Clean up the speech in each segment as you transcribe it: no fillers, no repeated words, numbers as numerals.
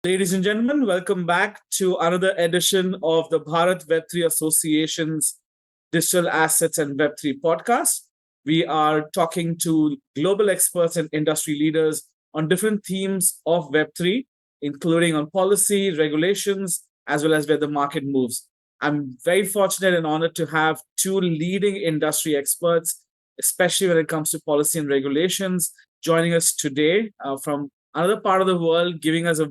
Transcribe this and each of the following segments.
Ladies and gentlemen, welcome back to another edition of the Bharat Web3 Association's Digital Assets and Web3 podcast. We are talking to global experts and industry leaders on different themes of Web3, including on policy, regulations, as well as where the market moves. I'm very fortunate and honored to have two leading industry experts, especially when it comes to policy and regulations, joining us today from another part of the world, giving us a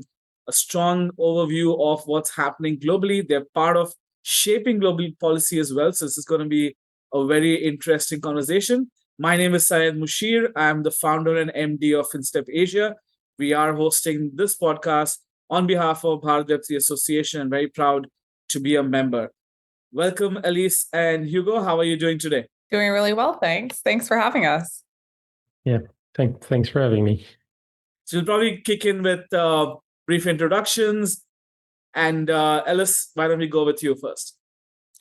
strong overview of what's happening globally. They're part of shaping global policy as well. So this is going to be a very interesting conversation. My name is Syed Musheer. I'm the founder and MD of FinStep Asia. We are hosting this podcast on behalf of Bharat Web3 Association. I'm very proud to be a member. Welcome, Elise and Hugo. How are you doing today? Doing really well, thanks. Thanks for having us. Yeah, thanks for having me. So we'll probably kick in with brief introductions. And Ellis, why don't we go with you first?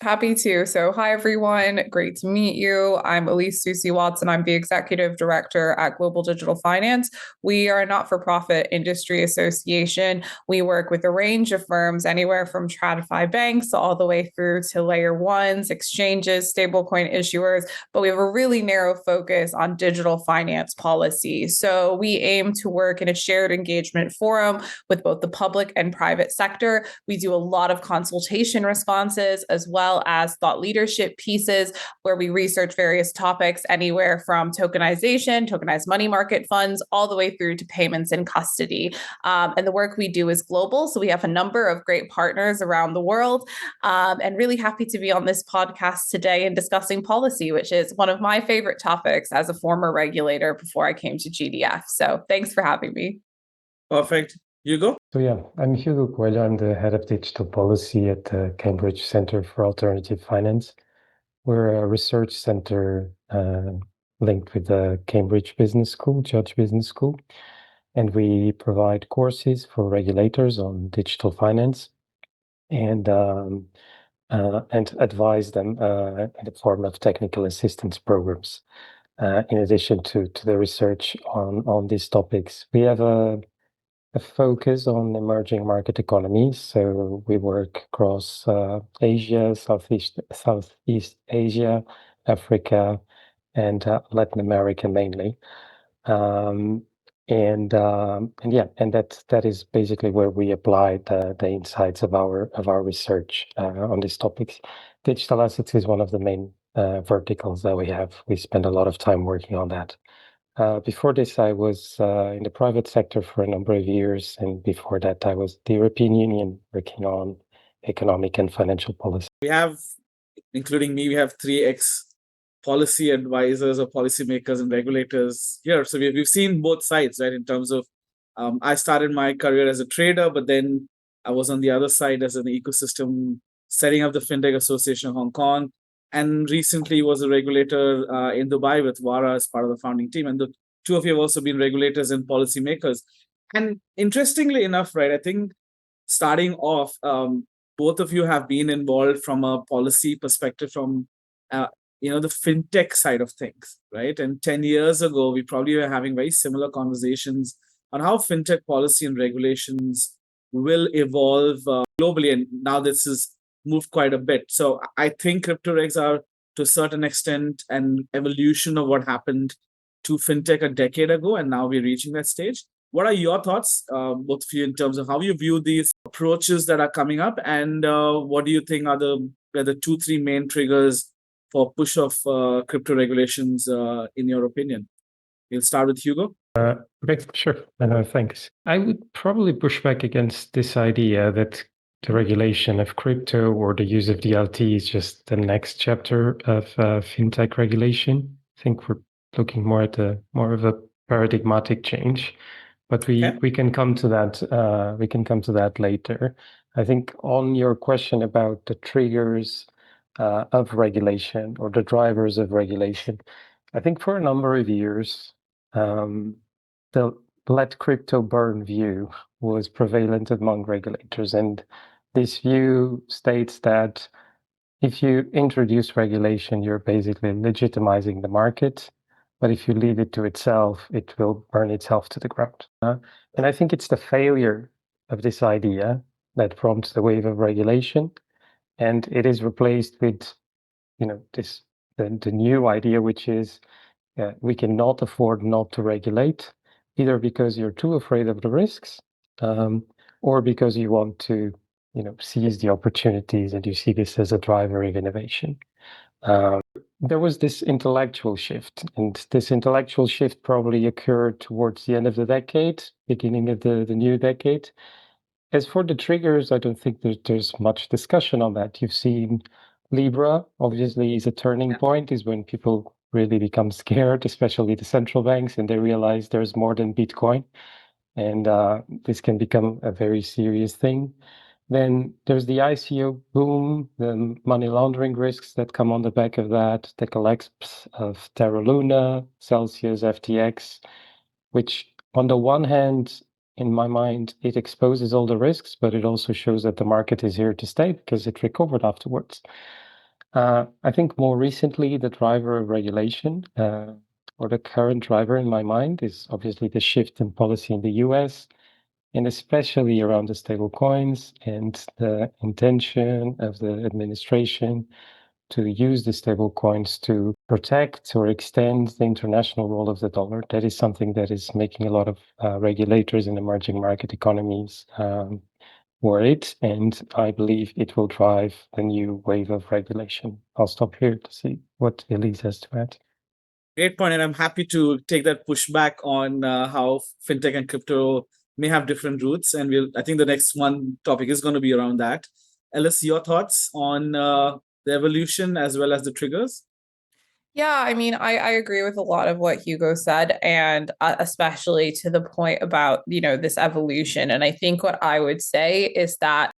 Happy to. So, hi, everyone. Great to meet you. I'm Elise Soucie Watts, and I'm the Executive Director at Global Digital Finance. We are a not-for-profit industry association. We work with a range of firms, anywhere from TradFi banks all the way through to layer ones, exchanges, stablecoin issuers, but we have a really narrow focus on digital finance policy. So we aim to work in a shared engagement forum with both the public and private sector. We do a lot of consultation responses as well as thought leadership pieces where we research various topics anywhere from tokenization, tokenized money market funds, all the way through to payments and custody. And the work we do is global. So we have a number of great partners around the world, and really happy to be on this podcast today and discussing policy, which is one of my favorite topics as a former regulator before I came to GDF. So thanks for having me. Perfect. Hugo? So yeah, I'm Hugo Coelho. I'm the head of digital policy at the Cambridge Center for Alternative Finance. We're a research center linked with the Cambridge Business School, Judge Business School, and we provide courses for regulators on digital finance and advise them in the form of technical assistance programs. In addition to the research on these topics, we have a focus on emerging market economies. So we work across Asia, Southeast Asia, Africa, and Latin America mainly. And that is basically where we apply the insights of our research on these topics. Digital assets is one of the main verticals that we have. We spend a lot of time working on that. Before this, I was in the private sector for a number of years, and before that, I was at the European Union working on economic and financial policy. We have, including me, we have 3x policy advisors or policymakers and regulators here. So we've seen both sides, right? In terms of, I started my career as a trader, but then I was on the other side as an ecosystem, setting up the FinTech Association of Hong Kong, and recently was a regulator in Dubai with Wara as part of the founding team. And the two of you have also been regulators and policymakers. And interestingly enough, right, I think starting off, both of you have been involved from a policy perspective from the fintech side of things, right? And 10 years ago, we probably were having very similar conversations on how fintech policy and regulations will evolve globally. And now this has moved quite a bit. So I think crypto regs are, to a certain extent, an evolution of what happened to fintech a decade ago. And now we're reaching that stage. What are your thoughts, both of you, in terms of how you view these approaches that are coming up? And what do you think are the 2-3 main triggers for push of crypto regulations, in your opinion? We'll start with Hugo. Okay, sure. Thanks. I would probably push back against this idea that the regulation of crypto or the use of DLT is just the next chapter of fintech regulation. I think we're looking more at more of a paradigmatic change, but we can come to that. We can come to that later. I think on your question about the triggers of regulation or the drivers of regulation, I think for a number of years, the let crypto burn view was prevalent among regulators. And this view states that if you introduce regulation, you're basically legitimizing the market. But if you leave it to itself, it will burn itself to the ground. And I think it's the failure of this idea that prompts the wave of regulation, and it is replaced with, the new idea, which is we cannot afford not to regulate, either because you're too afraid of the risks, or because you want to, seize the opportunities, and you see this as a driver of innovation. There was this intellectual shift, and this intellectual shift probably occurred towards the end of the decade, beginning of the new decade. As for the triggers, I don't think there's much discussion on that. You've seen Libra, obviously, is a turning point, is when people really become scared, especially the central banks, and they realize there's more than Bitcoin. And this can become a very serious thing. Then there's the ICO boom, the money laundering risks that come on the back of that, the collapse of Terra Luna, Celsius, FTX, which on the one hand, in my mind, it exposes all the risks, but it also shows that the market is here to stay because it recovered afterwards. I think more recently, the driver of regulation, or the current driver in my mind, is obviously the shift in policy in the US, and especially around the stable coins and the intention of the administration to use the stable coins to protect or extend the international role of the dollar. That is something that is making a lot of regulators in emerging market economies worried, and I believe it will drive a new wave of regulation. I'll stop here to see what Elise has to add. Great point, and I'm happy to take that pushback on how fintech and crypto may have different roots, and I think the next one topic is going to be around that. Elise, your thoughts on the evolution as well as the triggers? Yeah, I mean, I agree with a lot of what Hugo said, and especially to the point about, this evolution. And I think what I would say is that,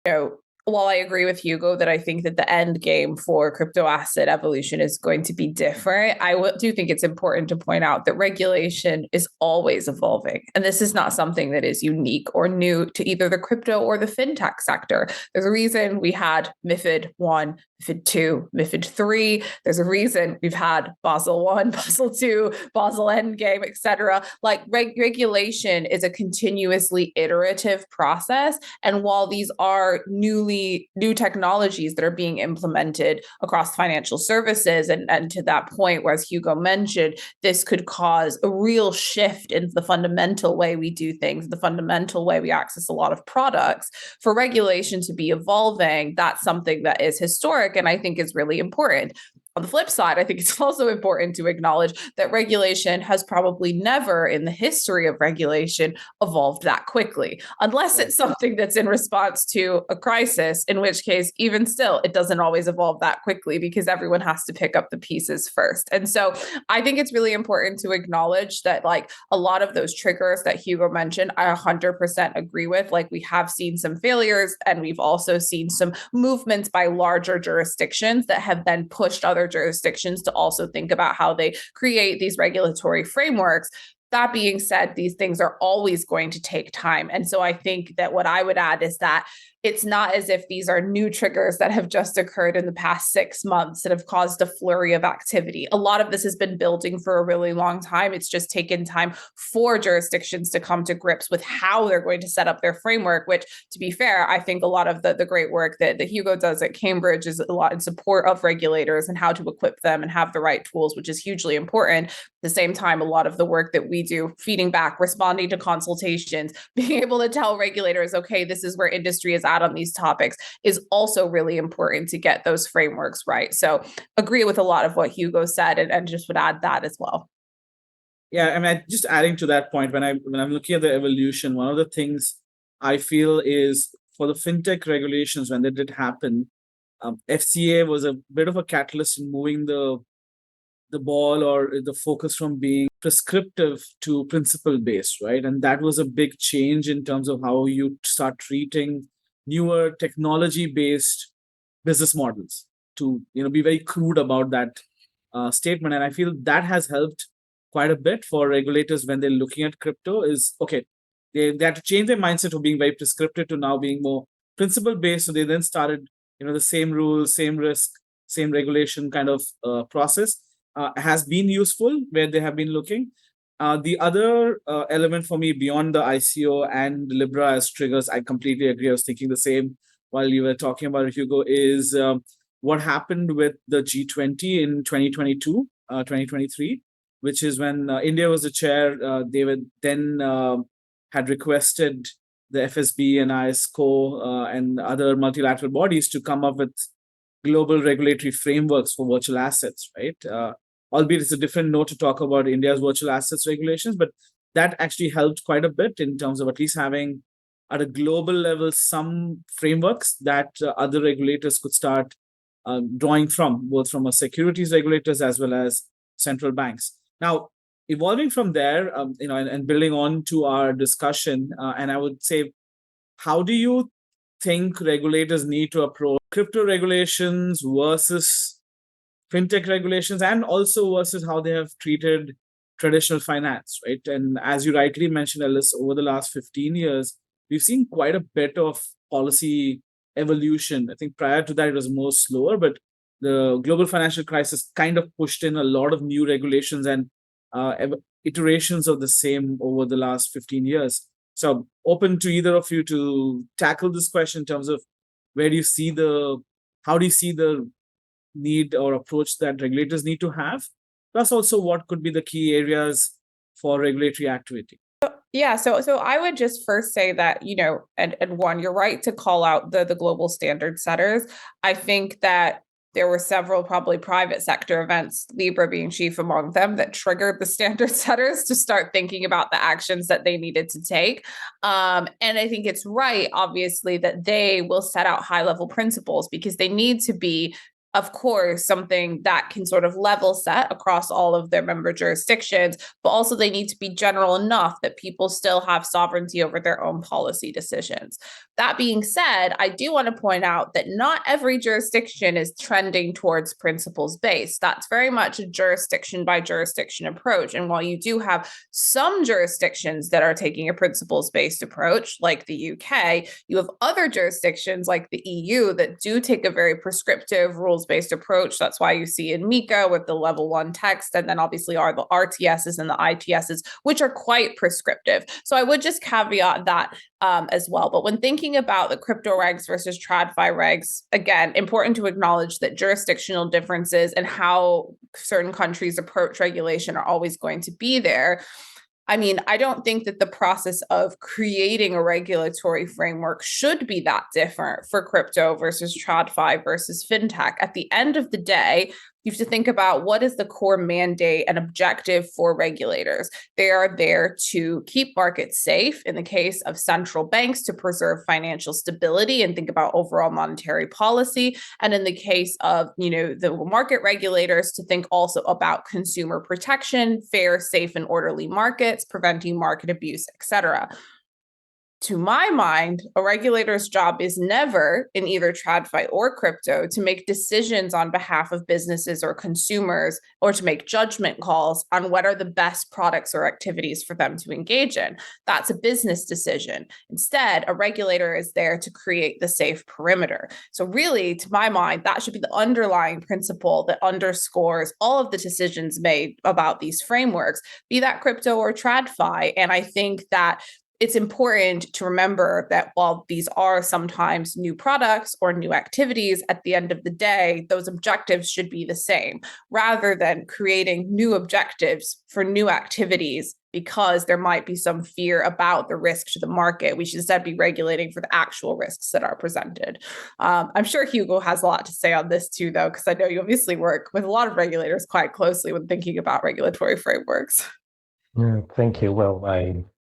while I agree with Hugo that I think that the end game for crypto asset evolution is going to be different, do think it's important to point out that regulation is always evolving. And this is not something that is unique or new to either the crypto or the fintech sector. There's a reason we had MiFID 1, MiFID 2, MiFID 3. There's a reason we've had Basel 1, Basel 2, Basel Endgame, etc. Like regulation is a continuously iterative process. And while these are new technologies that are being implemented across financial services, and to that point, where as Hugo mentioned, this could cause a real shift in the fundamental way we do things, the fundamental way we access a lot of products. For regulation to be evolving, that's something that is historic and I think is really important. On the flip side, I think it's also important to acknowledge that regulation has probably never in the history of regulation evolved that quickly, unless it's something that's in response to a crisis, in which case, even still, it doesn't always evolve that quickly because everyone has to pick up the pieces first. And so I think it's really important to acknowledge that, like, a lot of those triggers that Hugo mentioned, I 100% agree with. Like, we have seen some failures, and we've also seen some movements by larger jurisdictions that have then pushed other jurisdictions to also think about how they create these regulatory frameworks. That being said, these things are always going to take time. And so I think that what I would add is that it's not as if these are new triggers that have just occurred in the past 6 months that have caused a flurry of activity. A lot of this has been building for a really long time. It's just taken time for jurisdictions to come to grips with how they're going to set up their framework, which, to be fair, I think a lot of the great work that Hugo does at Cambridge is a lot in support of regulators and how to equip them and have the right tools, which is hugely important. At the same time, a lot of the work that we do, feeding back, responding to consultations, being able to tell regulators, okay, this is where industry is at on these topics, is also really important to get those frameworks right. So agree with a lot of what Hugo said, and just would add that as well. Yeah, I mean, just adding to that point, when I'm looking at the evolution, one of the things I feel is for the fintech regulations, when they did happen, FCA was a bit of a catalyst in moving the ball or the focus from being prescriptive to principle based, right? And that was a big change in terms of how you start treating newer technology based business models, to be very crude about that statement. And I feel that has helped quite a bit for regulators when they're looking at crypto. Is okay, they had to change their mindset of being very prescriptive to now being more principle based. So they then started the same rules, same risk, same regulation kind of process has been useful where they have been looking. The other element for me beyond the ICO and Libra as triggers, I completely agree. I was thinking the same while you were talking about it, Hugo, is what happened with the G20 in 2022, 2023, which is when India was the chair. They were then had requested the FSB and ISCO and other multilateral bodies to come up with global regulatory frameworks for virtual assets, right? Albeit it's a different note to talk about India's virtual assets regulations, but that actually helped quite a bit in terms of at least having at a global level some frameworks that other regulators could start drawing from, both from a securities regulators as well as central banks. Now, evolving from there, and building on to our discussion, and I would say, how do you think regulators need to approach crypto regulations versus fintech regulations, and also versus how they have treated traditional finance, right? And as you rightly mentioned, Elise, over the last 15 years, we've seen quite a bit of policy evolution. I think prior to that, it was more slower, but the global financial crisis kind of pushed in a lot of new regulations and iterations of the same over the last 15 years. So open to either of you to tackle this question in terms of how do you see the need or approach that regulators need to have, plus also what could be the key areas for regulatory activity. Yeah, so I would just first say that, and one, you're right to call out the global standard setters. I think that there were several probably private sector events, Libra being chief among them, that triggered the standard setters to start thinking about the actions that they needed to take. And I think it's right, obviously, that they will set out high-level principles because they need to be, of course, something that can sort of level set across all of their member jurisdictions, but also they need to be general enough that people still have sovereignty over their own policy decisions. That being said, I do want to point out that not every jurisdiction is trending towards principles-based. That's very much a jurisdiction by jurisdiction approach. And while you do have some jurisdictions that are taking a principles-based approach, like the UK, you have other jurisdictions like the EU that do take a very prescriptive rules-based approach. That's why you see in MiCA with the level 1 text, and then obviously are the RTSs and the ITSs, which are quite prescriptive. So I would just caveat that as well. But when thinking about the crypto regs versus TradFi regs, again, important to acknowledge that jurisdictional differences and how certain countries approach regulation are always going to be there. I mean, I don't think that the process of creating a regulatory framework should be that different for crypto versus TradFi versus fintech. At the end of the day, you have to think about what is the core mandate and objective for regulators. They are there to keep markets safe in the case of central banks to preserve financial stability and think about overall monetary policy. And in the case of, the market regulators to think also about consumer protection, fair, safe, and orderly markets, preventing market abuse, et cetera. To my mind, a regulator's job is never in either TradFi or crypto to make decisions on behalf of businesses or consumers or to make judgment calls on what are the best products or activities for them to engage in. That's a business decision. Instead, a regulator is there to create the safe perimeter. So really, to my mind, that should be the underlying principle that underscores all of the decisions made about these frameworks, be that crypto or TradFi. And I think that it's important to remember that while these are sometimes new products or new activities, at the end of the day, those objectives should be the same, rather than creating new objectives for new activities because there might be some fear about the risk to the market. We should instead be regulating for the actual risks that are presented. I'm sure Hugo has a lot to say on this too, though, because I know you obviously work with a lot of regulators quite closely when thinking about regulatory frameworks. Yeah, thank you. Well,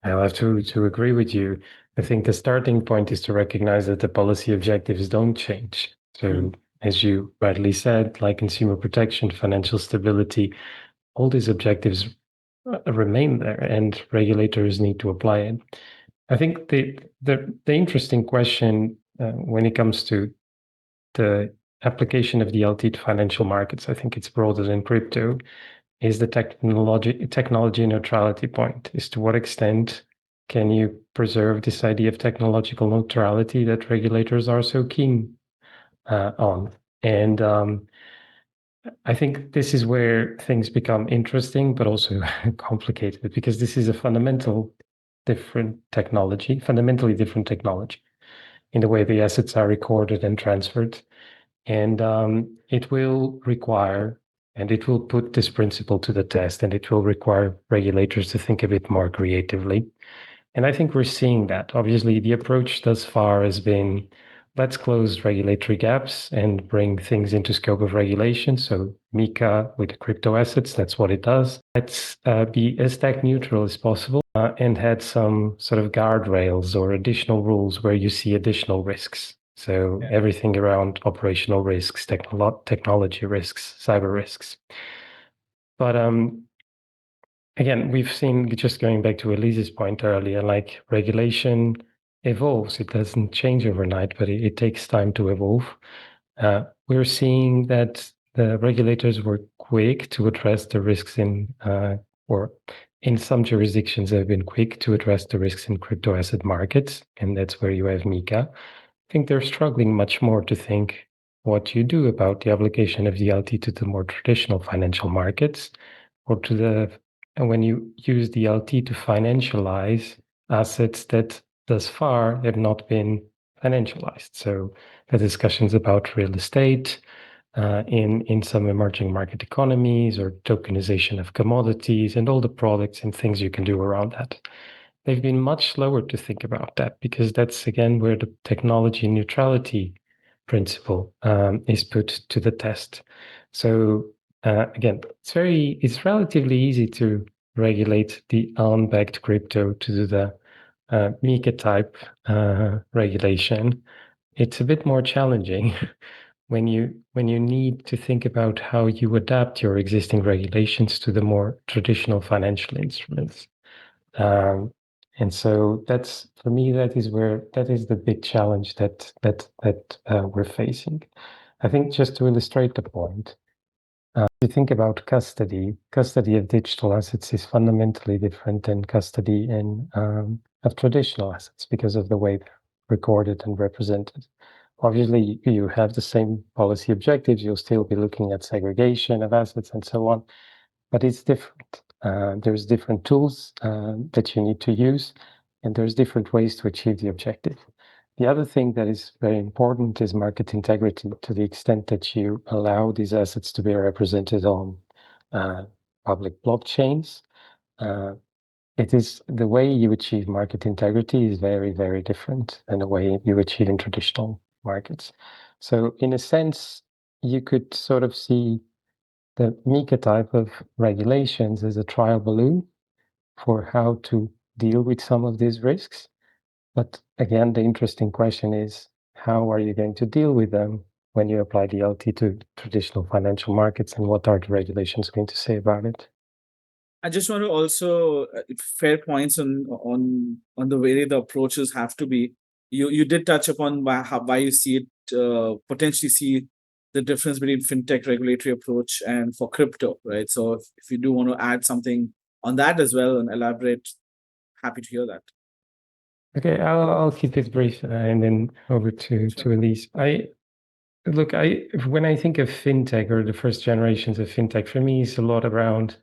I'll have to agree with you. I think the starting point is to recognize that the policy objectives don't change. So, as you rightly said, like consumer protection, financial stability, all these objectives remain there, and regulators need to apply it. I think the interesting question when it comes to the application of DLT to financial markets, I think it's broader than crypto, is the technology neutrality point. Is to what extent can you preserve this idea of technological neutrality that regulators are so keen on? And I think this is where things become interesting, but also complicated, because this is a fundamentally different technology in the way the assets are recorded and transferred. And it will require, and it will put this principle to the test, and it will require regulators to think a bit more creatively. And I think we're seeing that. Obviously, the approach thus far has been, let's close regulatory gaps and bring things into scope of regulation. So MiCA with the crypto assets, that's what it does. Let's be as tech neutral as possible and had some sort of guardrails or additional rules where you see additional risks. So everything around operational risks, technology risks, cyber risks. But again, we've seen, just going back to Elise's point earlier, like regulation evolves. It doesn't change overnight, but it takes time to evolve. We're seeing that the regulators were quick to address the risks or in some jurisdictions, they've been quick to address the risks in crypto asset markets, and that's where you have MiCA. I think they're struggling much more to think what you do about the application of DLT to the more traditional financial markets, or when you use DLT to financialize assets that thus far have not been financialized. So the discussions about real estate in some emerging market economies, or tokenization of commodities, and all the products and things you can do around that. They've been much slower to think about that, because that's, again, where the technology neutrality principle is put to the test. So again, it's relatively easy to regulate the unbacked crypto to do the MiCA type regulation. It's a bit more challenging when you need to think about how you adapt your existing regulations to the more traditional financial instruments. And so that's, for me, that is the big challenge that we're facing. I think, just to illustrate the point, if you think about custody of digital assets is fundamentally different than custody of traditional assets, because of the way they're recorded and represented. Obviously, you have the same policy objectives. You'll still be looking at segregation of assets and so on, but it's different. There's different tools that you need to use, and there's different ways to achieve the objective. The other thing that is very important is market integrity, to the extent that you allow these assets to be represented on public blockchains. It is the way you achieve market integrity is very, very different than the way you achieve in traditional markets. So in a sense, you could sort of see the MiCA type of regulations as a trial balloon for how to deal with some of these risks. But again, the interesting question is, how are you going to deal with them when you apply DLT to traditional financial markets, and what are the regulations going to say about it? I just want to also fair points on the way the approaches have to be. You did touch upon why you see it potentially see the difference between fintech regulatory approach and for crypto, right? So if you do want to add something on that as well and elaborate, happy to hear that. Okay, I'll keep it brief and then over to Elise. When I think of fintech, or the first generations of fintech, for me, it's a lot around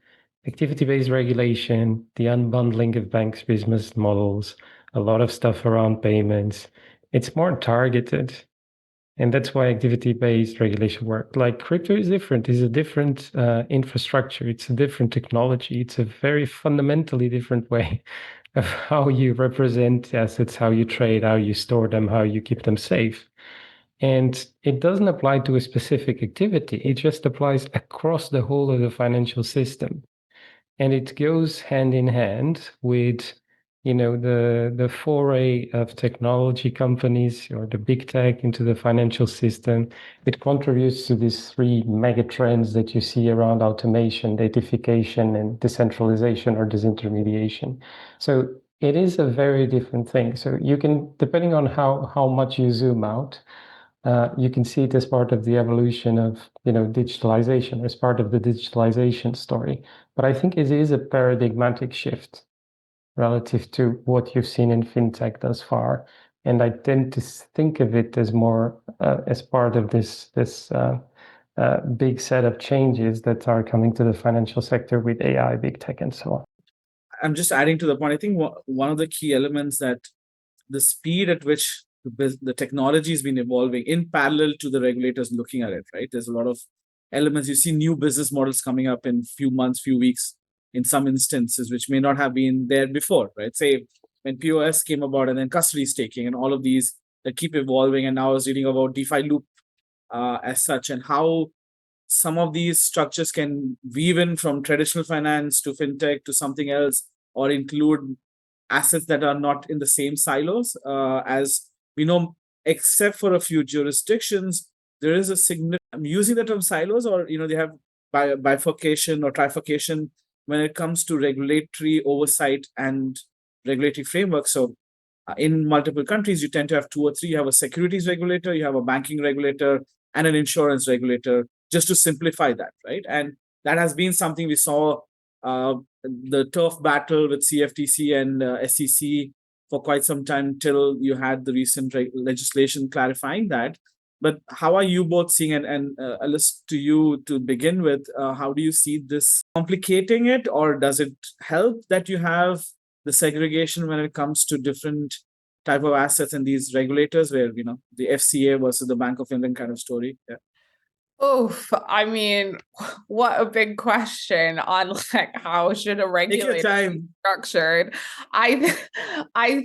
activity-based regulation, the unbundling of banks' business models, a lot of stuff around payments. It's more targeted, and that's why activity-based regulation works. Like, crypto is different. It's a different infrastructure. It's a different technology. It's a very fundamentally different way of how you represent assets, how you trade, how you store them, how you keep them safe. And it doesn't apply to a specific activity. It just applies across the whole of the financial system. And it goes hand in hand with, the foray of technology companies, or the big tech, into the financial system. It contributes to these three mega trends that you see around automation, datafication, and decentralization or disintermediation. So it is a very different thing. So you can, depending on how much you zoom out, you can see it as part of the evolution of, digitalization, as part of the digitalization story. But I think it is a paradigmatic shift relative to what you've seen in fintech thus far. And I tend to think of it as more as part of this big set of changes that are coming to the financial sector with AI, big tech, and so on. I'm just adding to the point. I think one of the key elements that the speed at which the technology has been evolving in parallel to the regulators looking at it, right? There's a lot of elements. You see new business models coming up in few months, few weeks, in some instances, which may not have been there before, right? Say when POS came about and then custody staking and all of these that keep evolving. And now I was reading about DeFi Loop as such, and how some of these structures can weave in from traditional finance to fintech to something else, or include assets that are not in the same silos. As we know, except for a few jurisdictions, there is a significant, I'm using the term silos, or they have bifurcation or trifurcation when it comes to regulatory oversight and regulatory framework. So in multiple countries, you tend to have two or three. You have a securities regulator, you have a banking regulator, and an insurance regulator, just to simplify that, right? And that has been something we saw the turf battle with CFTC and SEC for quite some time, till you had the recent legislation clarifying that. But how are you both seeing it? And Alice, to you to begin with, how do you see this complicating it, or does it help that you have the segregation when it comes to different type of assets and these regulators, where the FCA versus the Bank of England kind of story? Yeah. Oof, I mean, what a big question on like how should a regulator be structured. I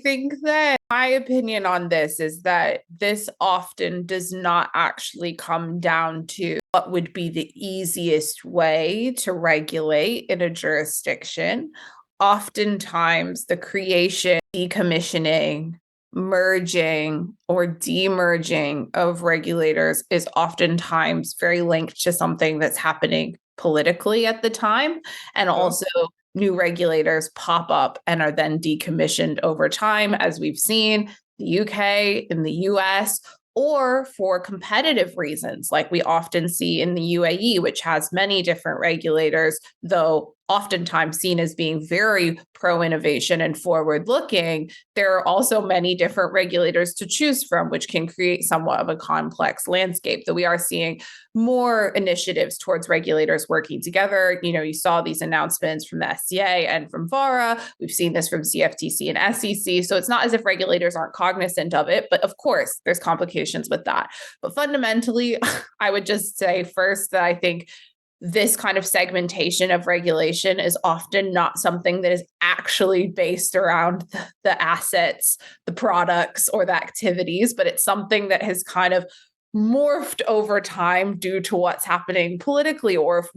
think that my opinion on this is that this often does not actually come down to what would be the easiest way to regulate in a jurisdiction. Oftentimes, the creation, decommissioning, merging or demerging of regulators is oftentimes very linked to something that's happening politically at the time. And also new regulators pop up and are then decommissioned over time, as we've seen the UK, in the US, or for competitive reasons, like we often see in the UAE, which has many different regulators, though oftentimes seen as being very pro-innovation and forward-looking. There are also many different regulators to choose from, which can create somewhat of a complex landscape. Though we are seeing more initiatives towards regulators working together. You saw these announcements from the SCA and from VARA. We've seen this from CFTC and SEC. So it's not as if regulators aren't cognizant of it, but of course, there's complications with that. But fundamentally, I would just say first that I think this kind of segmentation of regulation is often not something that is actually based around the assets, the products, or the activities, but it's something that has kind of morphed over time due to what's happening politically, or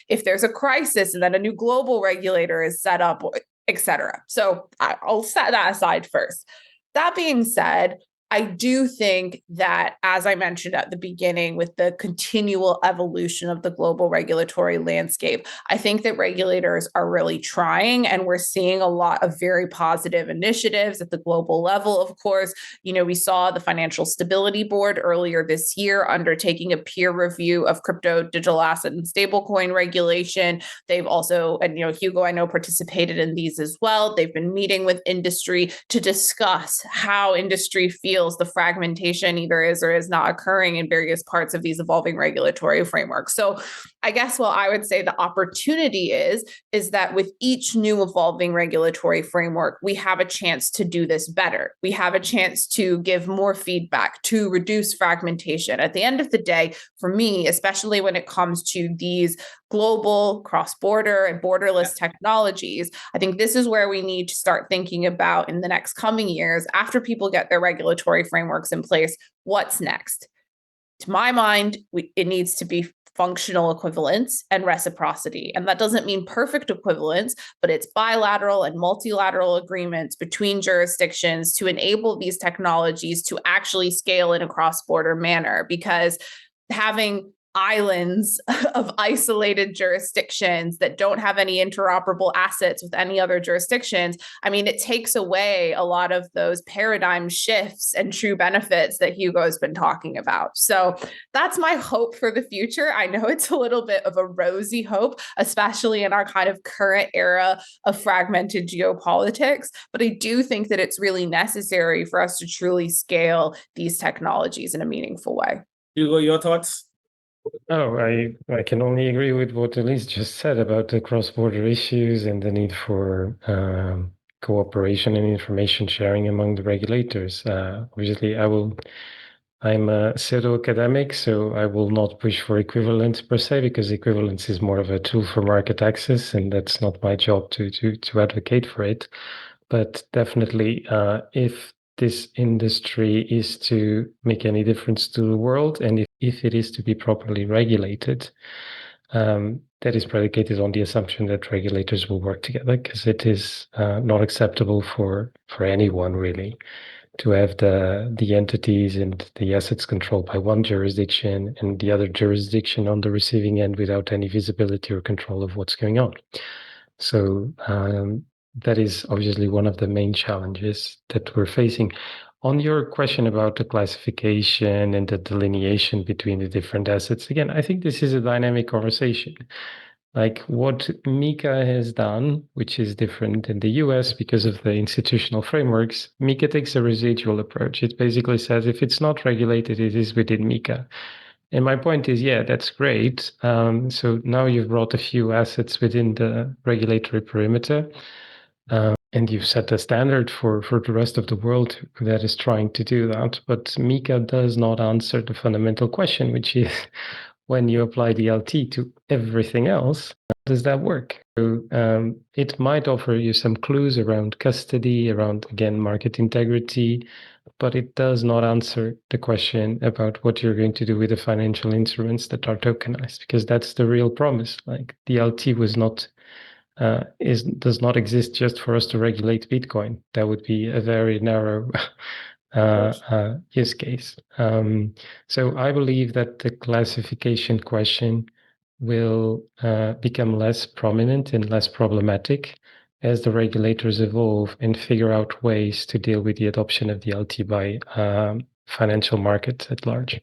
if there's a crisis and then a new global regulator is set up, etc. So I'll set that aside first. That being said, I do think that, as I mentioned at the beginning, with the continual evolution of the global regulatory landscape, I think that regulators are really trying, and we're seeing a lot of very positive initiatives at the global level. Of course, we saw the Financial Stability Board earlier this year undertaking a peer review of crypto, digital asset, and stablecoin regulation. They've also, and Hugo, I know, participated in these as well. They've been meeting with industry to discuss how industry feels the fragmentation either is or is not occurring in various parts of these evolving regulatory frameworks. So I guess what I would say the opportunity is that with each new evolving regulatory framework, we have a chance to do this better. We have a chance to give more feedback, to reduce fragmentation. At the end of the day, for me, especially when it comes to these global, cross-border, and borderless technologies, I think this is where we need to start thinking about in the next coming years, after people get their regulatory frameworks in place, what's next? To my mind, it needs to be functional equivalence and reciprocity. And that doesn't mean perfect equivalence, but it's bilateral and multilateral agreements between jurisdictions to enable these technologies to actually scale in a cross-border manner. Because having islands of isolated jurisdictions that don't have any interoperable assets with any other jurisdictions, I mean, it takes away a lot of those paradigm shifts and true benefits that Hugo has been talking about. So that's my hope for the future. I know it's a little bit of a rosy hope, especially in our kind of current era of fragmented geopolitics, but I do think that it's really necessary for us to truly scale these technologies in a meaningful way. Hugo, your thoughts? Oh, I can only agree with what Elise just said about the cross-border issues and the need for cooperation and information sharing among the regulators. Obviously, I'm a pseudo-academic, so I will not push for equivalence per se, because equivalence is more of a tool for market access, and that's not my job to advocate for it. But definitely, if this industry is to make any difference to the world, and if it is to be properly regulated, that is predicated on the assumption that regulators will work together, because it is not acceptable for anyone really to have the entities and the assets controlled by one jurisdiction and the other jurisdiction on the receiving end without any visibility or control of what's going on. So that is obviously one of the main challenges that we're facing. On your question about the classification and the delineation between the different assets, again, I think this is a dynamic conversation. Like what MiCA has done, which is different in the US because of the institutional frameworks, MiCA takes a residual approach. It basically says if it's not regulated, it is within MiCA. And my point is, yeah, that's great. So now you've brought a few assets within the regulatory perimeter. And you've set a standard for the rest of the world that is trying to do that. But MiCA does not answer the fundamental question, which is when you apply the LT to everything else, how does that work? So it might offer you some clues around custody, around, again, market integrity, but it does not answer the question about what you're going to do with the financial instruments that are tokenized, because that's the real promise. Like the LT was not does not exist just for us to regulate Bitcoin. That would be a very narrow use case. So I believe that the classification question will become less prominent and less problematic as the regulators evolve and figure out ways to deal with the adoption of the LT by financial markets at large.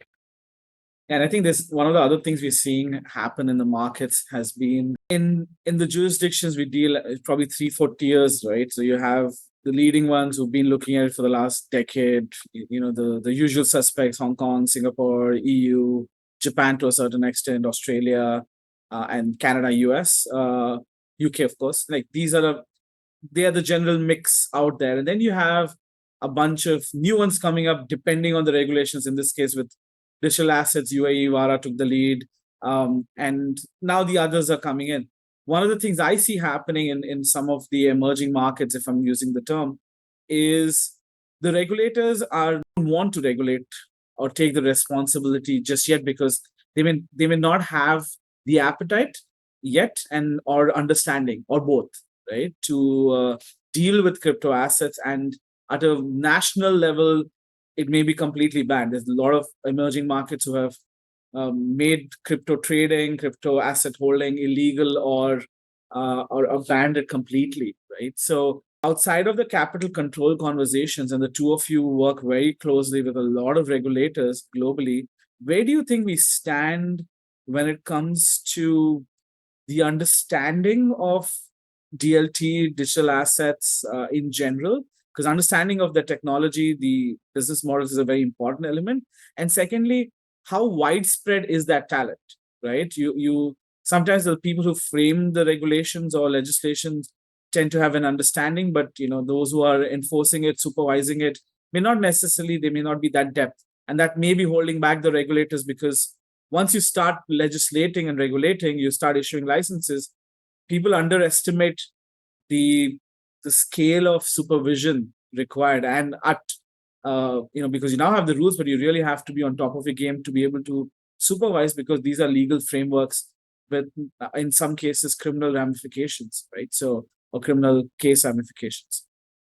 And I think this one of the other things we're seeing happen in the markets has been in the jurisdictions we deal probably 3-4 years, right? So you have the leading ones who've been looking at it for the last decade, the usual suspects: Hong Kong, Singapore, EU, Japan to a certain extent, Australia, and Canada, US, UK, of course. Like they are the general mix out there. And then you have a bunch of new ones coming up depending on the regulations. In this case, with digital assets, UAE, VARA took the lead. And now the others are coming in. One of the things I see happening in some of the emerging markets, if I'm using the term, is the regulators don't want to regulate or take the responsibility just yet, because they may not have the appetite yet and or understanding, or both, right, to deal with crypto assets. And at a national level, it may be completely banned. There's a lot of emerging markets who have made crypto trading, crypto asset holding illegal, or banned it completely, right? So outside of the capital control conversations, and the two of you work very closely with a lot of regulators globally, where do you think we stand when it comes to the understanding of DLT, digital assets in general? Because understanding of the technology, the business models is a very important element. And secondly, how widespread is that talent, right? You sometimes the people who frame the regulations or legislations tend to have an understanding, but those who are enforcing it, supervising it, they may not be that depth, and that may be holding back the regulators, because once you start legislating and regulating, you start issuing licenses, people underestimate the scale of supervision required. And because you now have the rules, but you really have to be on top of your game to be able to supervise, because these are legal frameworks with, in some cases, criminal ramifications, right? So, or criminal case ramifications.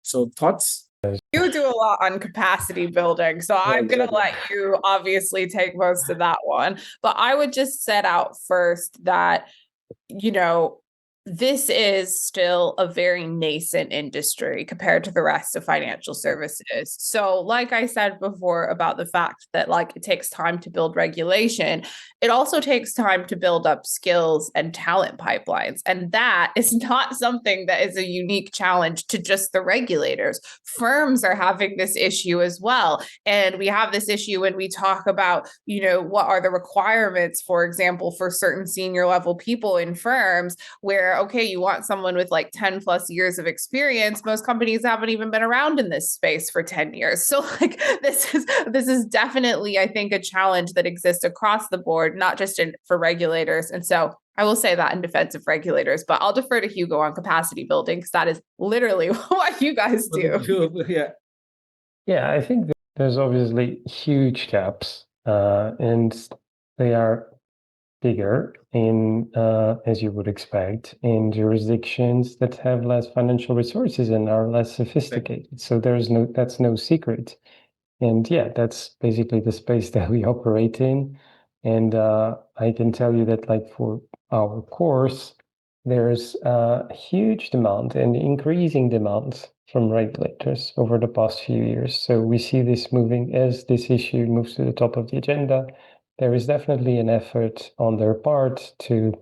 So, thoughts? You do a lot on capacity building, so I'm going to let you obviously take most of that one. But I would just set out first that, this is still a very nascent industry compared to the rest of financial services. So, like I said before about the fact that like it takes time to build regulation, it also takes time to build up skills and talent pipelines. And that is not something that is a unique challenge to just the regulators. Firms are having this issue as well. And we have this issue when we talk about, what are the requirements, for example, for certain senior level people in firms where, okay, you want someone with like 10 plus years of experience. Most companies haven't even been around in this space for 10 years. So like this is definitely, I think, a challenge that exists across the board, not just for regulators. And so I will say that in defense of regulators, but I'll defer to Hugo on capacity building because that is literally what you guys do. Yeah. Yeah, I think there's obviously huge gaps, and they are bigger in, as you would expect, in jurisdictions that have less financial resources and are less sophisticated. So that's no secret. And yeah, that's basically the space that we operate in. And I can tell you that like for our course, there's a huge demand and increasing demand from regulators over the past few years. So we see this moving as this issue moves to the top of the agenda. There is definitely an effort on their part to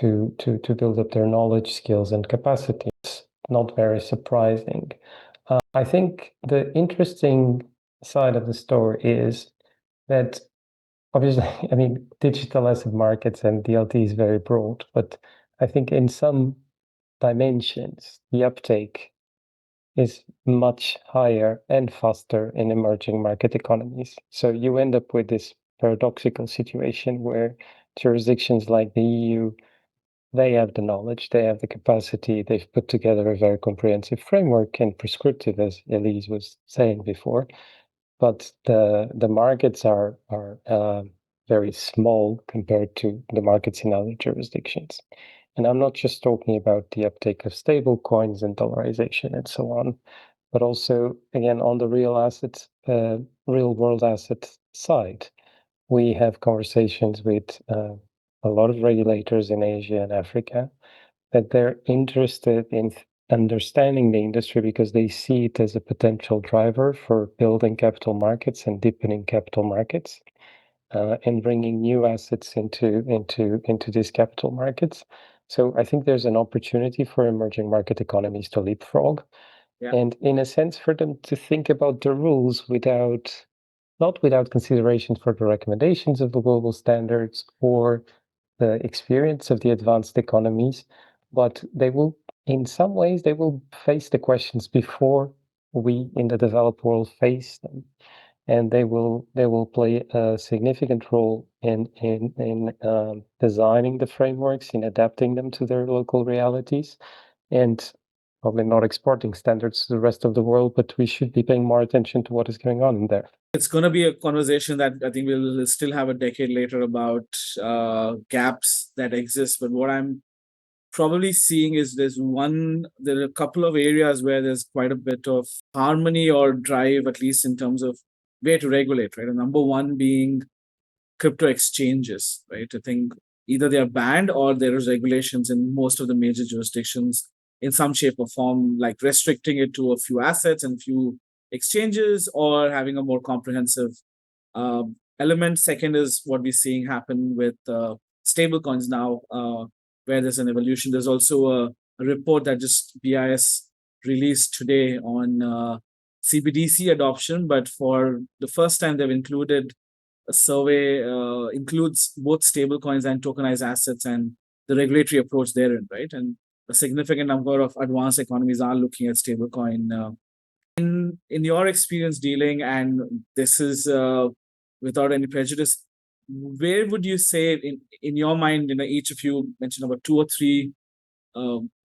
build up their knowledge, skills, and capacities. Not very surprising. I think the interesting side of the story is that obviously, I mean, digital asset markets and DLT is very broad, but I think in some dimensions, the uptake is much higher and faster in emerging market economies. So you end up with this paradoxical situation where jurisdictions like the EU, they have the knowledge, they have the capacity, they've put together a very comprehensive framework and prescriptive, as Elise was saying before. But the markets are very small compared to the markets in other jurisdictions. And I'm not just talking about the uptake of stable coins and dollarization and so on, but also, again, on the real world asset side, we have conversations with a lot of regulators in Asia and Africa that they're interested in understanding the industry because they see it as a potential driver for building capital markets and deepening capital markets, and bringing new assets into these capital markets. So I think there's an opportunity for emerging market economies to leapfrog, and in a sense for them to think about the rules not without consideration for the recommendations of the global standards or the experience of the advanced economies, but in some ways, they will face the questions before we in the developed world face them. And they will play a significant role in designing the frameworks, in adapting them to their local realities, and probably not exporting standards to the rest of the world, but we should be paying more attention to what is going on in there. It's going to be a conversation that I think we'll still have a decade later about gaps that exist. But what I'm probably seeing is there are a couple of areas where there's quite a bit of harmony or drive, at least in terms of where to regulate, right? And number one being crypto exchanges, right? I think either they are banned or there is regulations in most of the major jurisdictions in some shape or form, like restricting it to a few assets and few exchanges or having a more comprehensive element. Second is what we're seeing happen with stable coins now, where there's an evolution. There's also a report that just BIS released today on CBDC adoption, but for the first time they've included a survey includes both stablecoins and tokenized assets and the regulatory approach therein, right? And a significant number of advanced economies are looking at stablecoin. In your experience dealing, and this is without any prejudice, where would you say in your mind, each of you mentioned about 2 or 3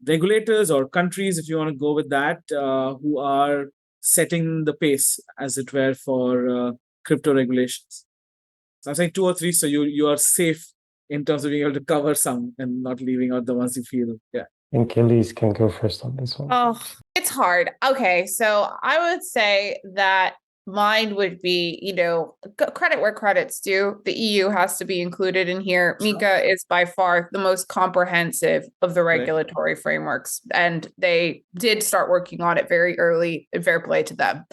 regulators or countries, if you want to go with that, who are setting the pace, as it were, for crypto regulations? So I'm saying 2 or 3, so you are safe in terms of being able to cover some and not leaving out the ones you feel. Yeah. I think Elise can go first on this one. Oh, it's hard. Okay, so I would say that mine would be, credit where credit's due. The EU has to be included in here. Sure. MiCA is by far the most comprehensive of the regulatory frameworks, and they did start working on it very early, and fair play to them.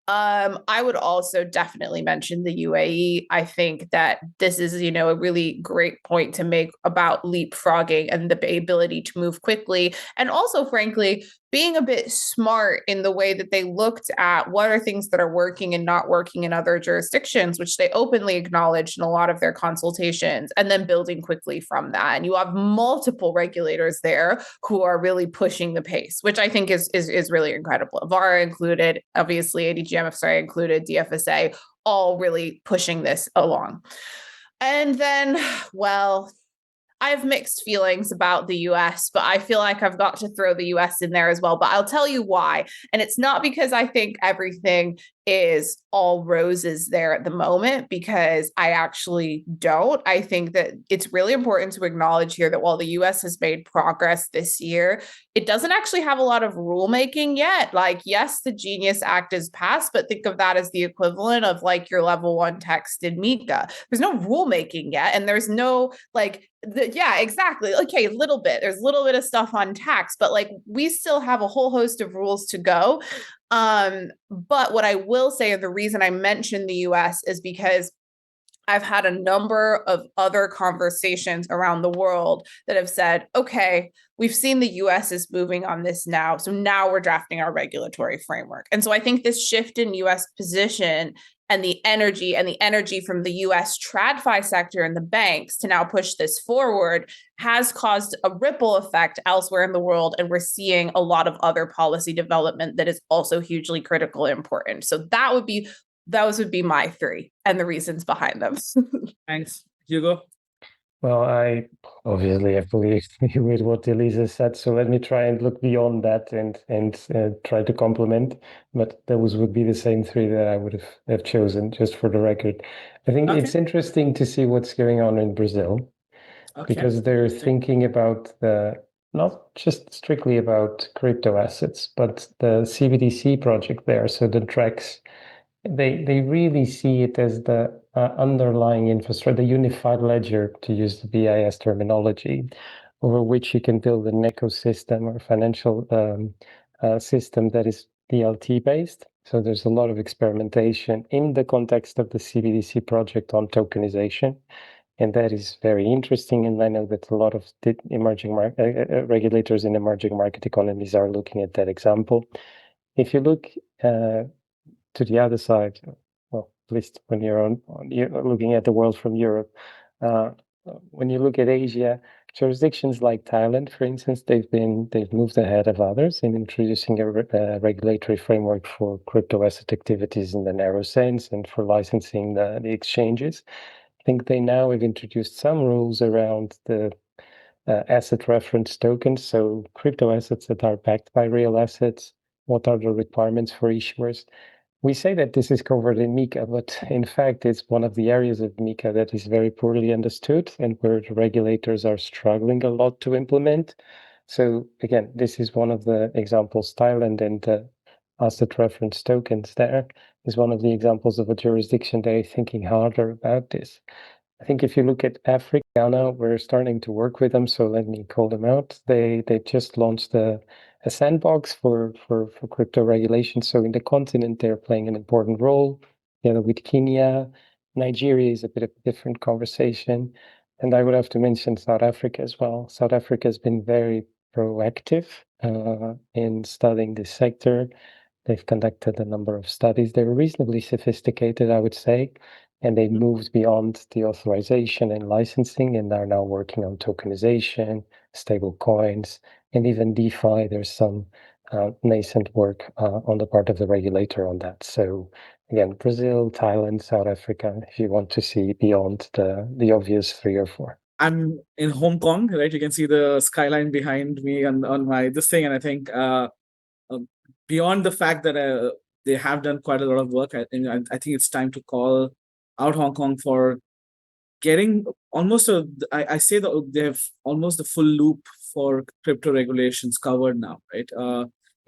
I would also definitely mention the UAE. I think that this is, a really great point to make about leapfrogging and the ability to move quickly. And also, frankly, being a bit smart in the way that they looked at what are things that are working and not working in other jurisdictions, which they openly acknowledged in a lot of their consultations, and then building quickly from that. And you have multiple regulators there who are really pushing the pace, which I think is really incredible. VARA included, obviously, ADGMFSA included, DFSA, all really pushing this along. And then, well, I have mixed feelings about the US, but I feel like I've got to throw the US in there as well. But I'll tell you why. And it's not because I think everything is all roses there at the moment, because I actually don't. I think that it's really important to acknowledge here that while the US has made progress this year, it doesn't actually have a lot of rulemaking yet. Like, yes, the Genius Act is passed, but think of that as the equivalent of like your level 1 text in MiCA. There's no rulemaking yet, and there's no yeah, exactly. Okay, a little bit. There's a little bit of stuff on tax, but like we still have a whole host of rules to go. But what I will say, and the reason I mentioned the US is because I've had a number of other conversations around the world that have said, okay, we've seen the US is moving on this now. So now we're drafting our regulatory framework. And so I think this shift in US position and the energy from the US TradFi sector and the banks to now push this forward has caused a ripple effect elsewhere in the world. And we're seeing a lot of other policy development that is also hugely critical and important. So those would be my three and the reasons behind them. Thanks. Hugo? Well, I obviously fully agree with what Elise said, so let me try and look beyond that and try to complement. But those would be the same three that I would have chosen, just for the record. I think it's interesting to see what's going on in Brazil, because they're thinking about not just strictly about crypto assets, but the CBDC project there. So the DREX, they really see it as the underlying infrastructure, the unified ledger, to use the BIS terminology, over which you can build an ecosystem or financial system that is DLT based. So there's a lot of experimentation in the context of the CBDC project on tokenization. And that is very interesting. And I know that a lot of the emerging regulators in emerging market economies are looking at that example. If you look to the other side, well, at least when you're looking at the world from Europe, when you look at Asia, jurisdictions like Thailand, for instance, they've moved ahead of others in introducing a regulatory framework for crypto asset activities in the narrow sense and for licensing the exchanges. I think they now have introduced some rules around the asset reference tokens, so crypto assets that are backed by real assets. What are the requirements for issuers? We say that this is covered in MiCA, but in fact, it's one of the areas of MiCA that is very poorly understood and where the regulators are struggling a lot to implement. So again, this is one of the examples. Thailand and the asset reference tokens there is one of the examples of a jurisdiction that is thinking harder about this. I think if you look at Africa, Ghana, we're starting to work with them, so let me call them out. They just launched a sandbox for crypto regulation. So in the continent, they're playing an important role. With Kenya, Nigeria is a bit of a different conversation. And I would have to mention South Africa as well. South Africa has been very proactive in studying this sector. They've conducted a number of studies. They're reasonably sophisticated, I would say, and they moved beyond the authorization and licensing and are now working on tokenization, stable coins, and even DeFi. There's some nascent work on the part of the regulator on that. So again, Brazil, Thailand, South Africa, if you want to see beyond the obvious 3 or 4. I'm in Hong Kong, right? You can see the skyline behind me on my this thing, and I think beyond the fact that they have done quite a lot of work, I think it's time to call out Hong Kong for getting almost I say that they have almost the full loop for crypto regulations covered now, right?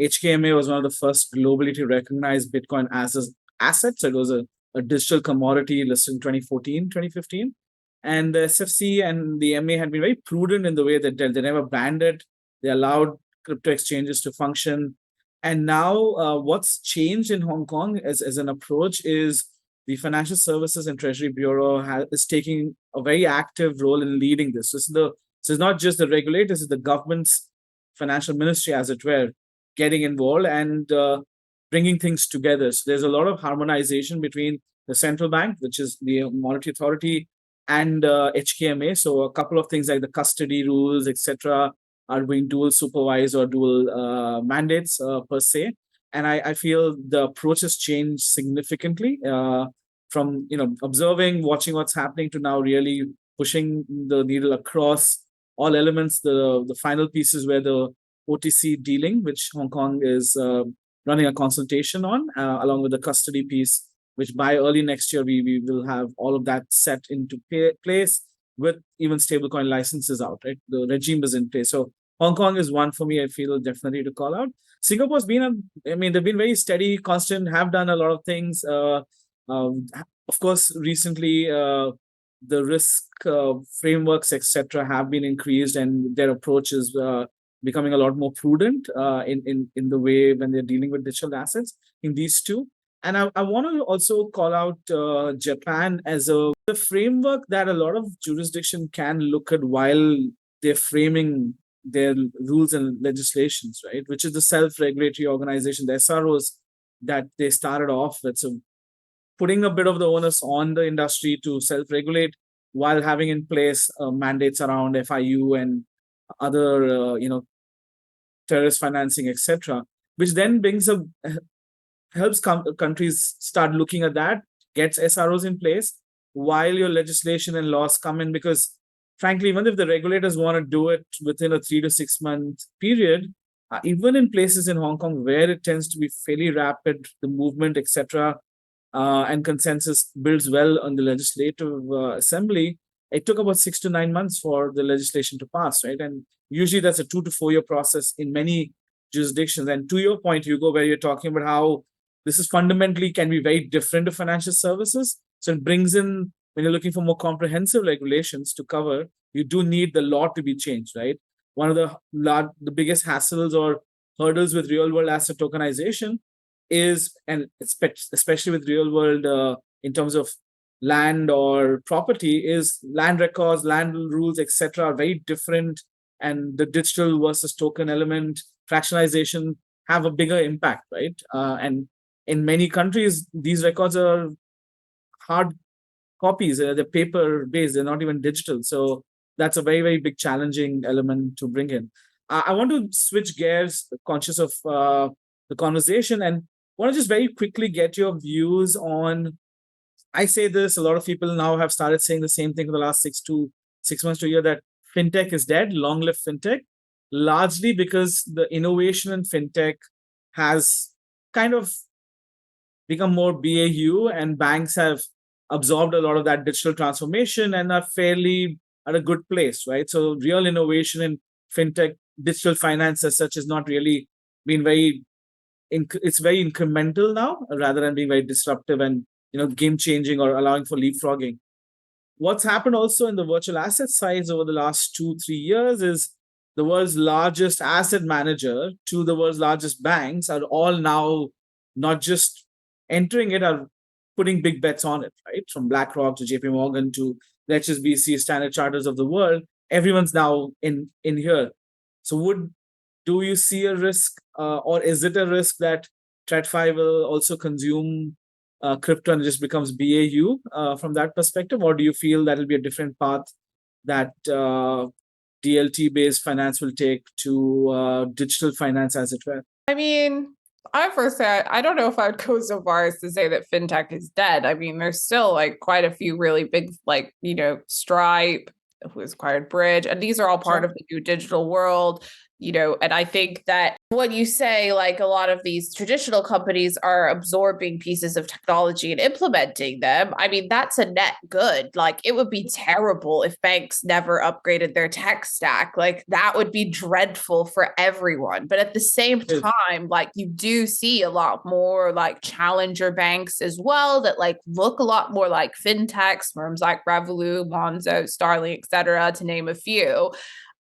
HKMA was one of the first globally to recognize Bitcoin as asset. So it was a digital commodity listed in 2014, 2015. And the SFC and the MA had been very prudent in the way that they never banned it. They allowed crypto exchanges to function. And now what's changed in Hong Kong as an approach is the Financial Services and Treasury Bureau is taking a very active role in leading this. So it's not just the regulators, it's the government's financial ministry, as it were, getting involved and bringing things together. So there's a lot of harmonization between the central bank, which is the Monetary Authority, and HKMA. So a couple of things like the custody rules, etc., are being dual supervised or dual mandates per se. And I feel the approach has changed significantly from observing, watching what's happening to now really pushing the needle across all elements. The final pieces where the OTC dealing, which Hong Kong is running a consultation on, along with the custody piece, which by early next year, we will have all of that set into place with even stablecoin licenses out, right? The regime is in place. So Hong Kong is one for me, I feel definitely to call out. Singapore's been, they've been very steady, constant, have done a lot of things. Of course, recently, the risk frameworks, etc., have been increased, and their approach is becoming a lot more prudent in the way when they're dealing with digital assets in these two. And I want to also call out Japan as the framework that a lot of jurisdiction can look at while they're framing their rules and legislations, right? Which is the self-regulatory organization, the SROs that they started off with. So putting a bit of the onus on the industry to self-regulate while having in place mandates around FIU and other, terrorist financing, etc., which then helps countries start looking at that, gets SROs in place while your legislation and laws come in. Because frankly, even if the regulators want to do it within a 3 to 6 month period, even in places in Hong Kong where it tends to be fairly rapid, the movement, etc., and consensus builds well on the legislative assembly, it took about 6 to 9 months for the legislation to pass, right? And usually that's a 2 to 4 year process in many jurisdictions. And to your point, Hugo, where you're talking about how this is fundamentally can be very different to financial services. So it brings in, when you're looking for more comprehensive regulations to cover, you do need the law to be changed, right? One of the biggest hassles or hurdles with real world asset tokenization is, and especially with real world in terms of land or property, is land records, land rules, etc., are very different. And the digital versus token element, fractionalization have a bigger impact, right? And in many countries, these records are hard copies, they're paper based, they're not even digital. So that's a very, very big challenging element to bring in. I want to switch gears, conscious of the conversation, and want to just very quickly get your views on, I say this, a lot of people now have started saying the same thing for the last 6 months to a year, that fintech is dead, long live fintech, largely because the innovation in fintech has kind of become more BAU, and banks have absorbed a lot of that digital transformation and are fairly at a good place, right? So real innovation in fintech, digital finance as such, has not really been it's very incremental now, rather than being very disruptive and game changing or allowing for leapfrogging. What's happened also in the virtual asset side over the last 2-3 years is the world's largest asset manager to the world's largest banks are all now not just entering it, are putting big bets on it, right? From BlackRock to JP Morgan to the HSBC, Standard Charters of the world, everyone's now in here. So do you see a risk, or is it a risk that TradFi will also consume crypto and it just becomes BAU from that perspective? Or do you feel that will be a different path that DLT-based finance will take to digital finance, as it were? I mean, I first say I don't know if I would go so far as to say that fintech is dead. I mean, there's still like quite a few really big, like, Stripe, who has acquired Bridge, and these are all part of the new digital world. And I think that when you say like a lot of these traditional companies are absorbing pieces of technology and implementing them, I mean, that's a net good. Like it would be terrible if banks never upgraded their tech stack. Like that would be dreadful for everyone. But at the same time, like you do see a lot more like challenger banks as well that like look a lot more like fintechs, firms like Revolut, Monzo, Starling, et cetera, to name a few.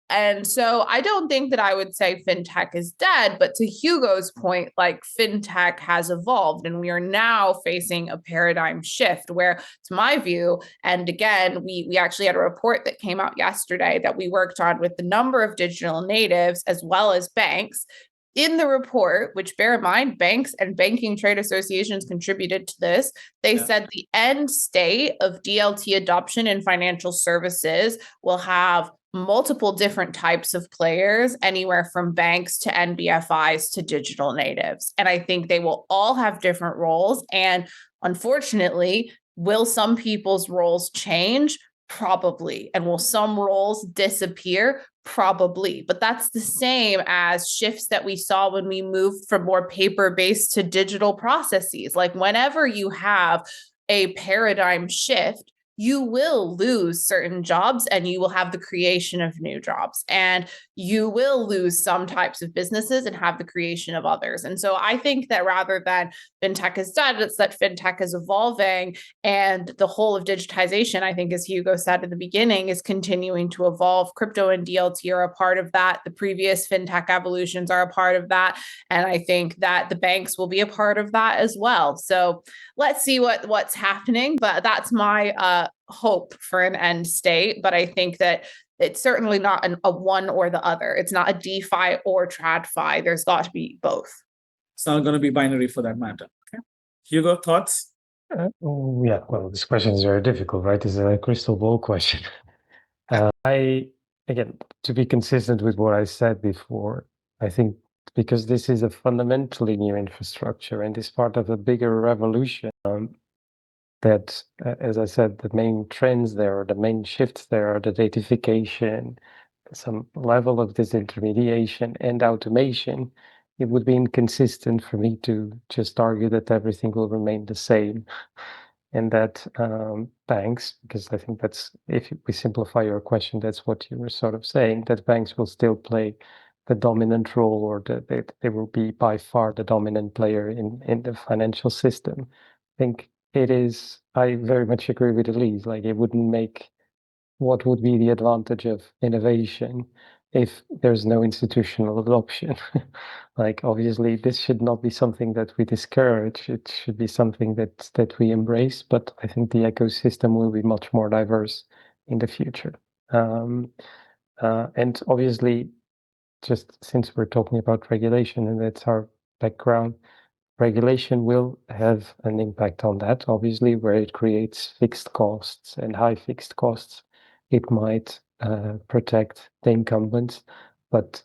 And so I don't think that I would say fintech is dead, but to Hugo's point, like fintech has evolved and we are now facing a paradigm shift where, to my view, and again, we actually had a report that came out yesterday that we worked on with the number of digital natives as well as banks. In the report, which bear in mind, banks and banking trade associations contributed to this, they said the end state of DLT adoption in financial services will have multiple different types of players, anywhere from banks to NBFIs to digital natives. And I think they will all have different roles. And unfortunately, will some people's roles change? Probably. And will some roles disappear? Probably. But that's the same as shifts that we saw when we moved from more paper-based to digital processes. Like whenever you have a paradigm shift, you will lose certain jobs and you will have the creation of new jobs, and you will lose some types of businesses and have the creation of others. And so I think that rather than fintech is dead, it's that fintech is evolving, and the whole of digitization, I think, as Hugo said at the beginning, is continuing to evolve. Crypto and DLT are a part of that. The previous fintech evolutions are a part of that. And I think that the banks will be a part of that as well. So let's see what's happening, but that's my hope for an end state. But I think that it's certainly not a one or the other. It's not a DeFi or TradFi. There's got to be both. It's not going to be binary for that matter. Okay. Hugo, thoughts? Yeah, well, this question is very difficult, right? It's a crystal ball question. Again, to be consistent with what I said before, I think because this is a fundamentally new infrastructure and is part of a bigger revolution, that, as I said, the main trends there, or the main shifts there are the datafication, some level of disintermediation and automation. It would be inconsistent for me to just argue that everything will remain the same, and that banks, because I think that's, if we simplify your question, that's what you were sort of saying, that banks will still play the dominant role, or they will be by far the dominant player in the financial system. I think it is, I very much agree with Elise, like it wouldn't make, what would be the advantage of innovation if there's no institutional adoption? Like obviously this should not be something that we discourage, it should be something that we embrace, but I think the ecosystem will be much more diverse in the future. And obviously, just since we're talking about regulation and that's our background, regulation will have an impact on that, obviously, where it creates fixed costs and high fixed costs. It might protect the incumbents, but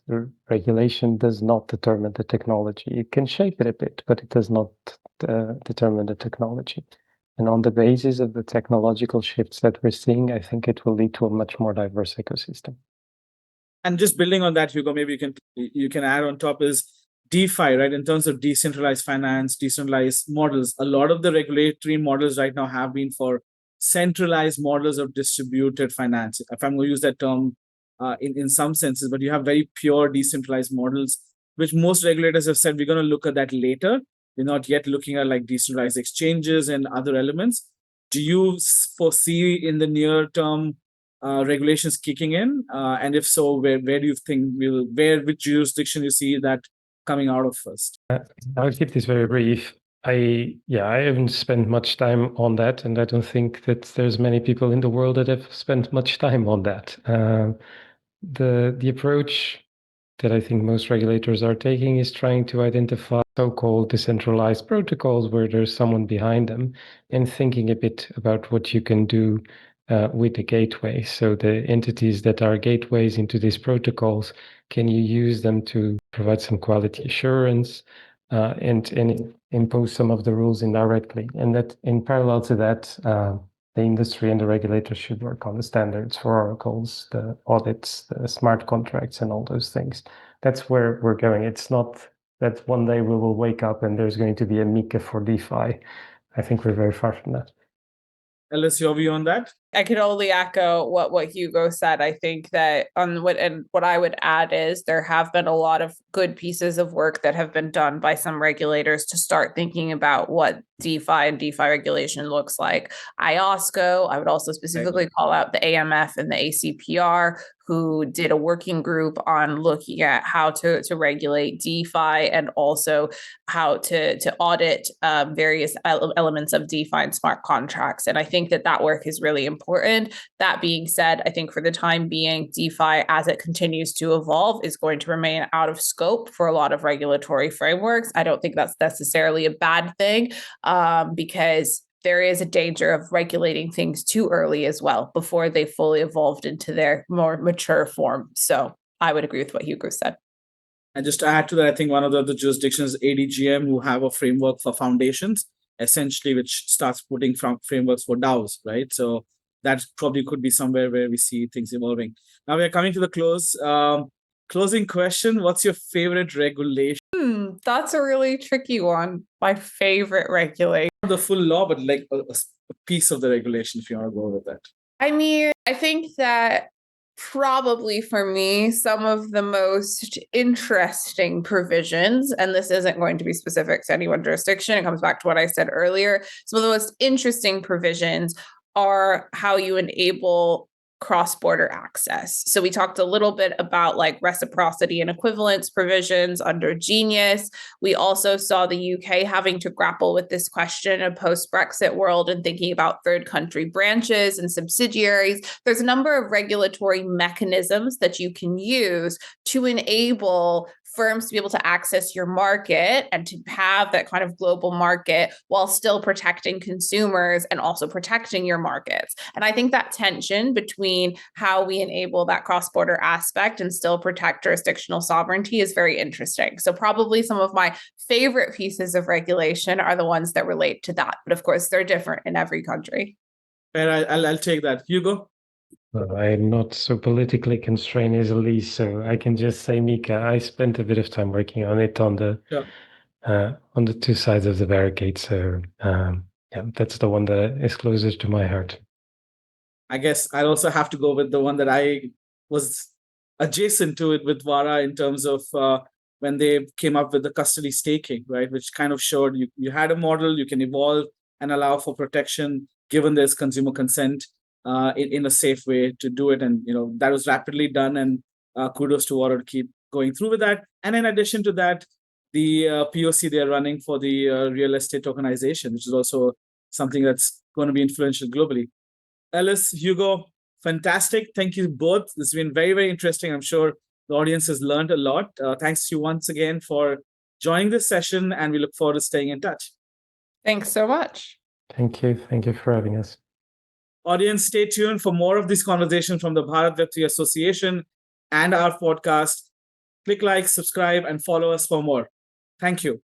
regulation does not determine the technology. It can shape it a bit, but it does not determine the technology. And on the basis of the technological shifts that we're seeing, I think it will lead to a much more diverse ecosystem. And just building on that, Hugo, maybe you can add on top is DeFi, right? In terms of decentralized finance, decentralized models, a lot of the regulatory models right now have been for centralized models of distributed finance. If I'm going to use that term in some senses, but you have very pure decentralized models, which most regulators have said we're going to look at that later. We're not yet looking at like decentralized exchanges and other elements. Do you foresee in the near term regulations kicking in? And if so, where do you think which jurisdiction you see that coming out of first? I'll keep this very brief. I haven't spent much time on that, and I don't think that there's many people in the world that have spent much time on that. The approach that I think most regulators are taking is trying to identify so-called decentralized protocols where there's someone behind them, and thinking a bit about what you can do with the gateway. So the entities that are gateways into these protocols, can you use them to provide some quality assurance and impose some of the rules indirectly? And that in parallel to that, the industry and the regulators should work on the standards for oracles, the audits, the smart contracts, and all those things. that's where we're going. It's not that one day we will wake up and there's going to be a MiCA for DeFi. I think we're very far from that. Elise, your view on that? I could only echo what Hugo said. I think that what I would add is there have been a lot of good pieces of work that have been done by some regulators to start thinking about what DeFi and DeFi regulation looks like. IOSCO, I would also specifically call out the AMF and the ACPR, who did a working group on looking at how to regulate DeFi and also how to audit various elements of DeFi and smart contracts. And I think that work is really important. That being said, I think for the time being, DeFi, as it continues to evolve, is going to remain out of scope for a lot of regulatory frameworks. I don't think that's necessarily a bad thing, because there is a danger of regulating things too early as well before they fully evolved into their more mature form. So I would agree with what Hugo said. And just to add to that, I think one of the other jurisdictions, ADGM, who have a framework for foundations, essentially, which starts putting frameworks for DAOs, right? So that probably could be somewhere where we see things evolving. Now we are coming to the close. Closing question, what's your favorite regulation? That's a really tricky one. My favorite regulation. Not the full law, but like a piece of the regulation, if you want to go with that. I mean, I think that probably for me, some of the most interesting provisions, and this isn't going to be specific to any one jurisdiction, it comes back to what I said earlier. Some of the most interesting provisions are how you enable cross-border access. So we talked a little bit about like reciprocity and equivalence provisions under Genius. We also saw the UK having to grapple with this question of post-Brexit world and thinking about third country branches and subsidiaries. There's a number of regulatory mechanisms that you can use to enable firms to be able to access your market and to have that kind of global market while still protecting consumers and also protecting your markets. And I think that tension between how we enable that cross-border aspect and still protect jurisdictional sovereignty is very interesting. So probably some of my favorite pieces of regulation are the ones that relate to that. But of course, they're different in every country. And I'll take that. Hugo? Well, I'm not so politically constrained as Elise, so I can just say MiCA. I spent a bit of time working on it on the two sides of the barricade. So that's the one that is closest to my heart. I guess I'll also have to go with the one that I was adjacent to it with Vara in terms of when they came up with the custody staking, right? Which kind of showed you had a model, you can evolve and allow for protection given there's consumer consent. In a safe way to do it, and that was rapidly done, and kudos to Vara to keep going through with that. And in addition to that, the POC they're running for the real estate tokenization, which is also something that's going to be influential globally. Elise, Hugo, fantastic. Thank you both. This has been very, very interesting. I'm sure the audience has learned a lot. Thanks to you once again for joining this session, and we look forward to staying in touch. Thanks so much. Thank you. Thank you for having us. Audience, stay tuned for more of these conversations from the Bharat Web3 Association and our podcast. Click like, subscribe, and follow us for more. Thank you.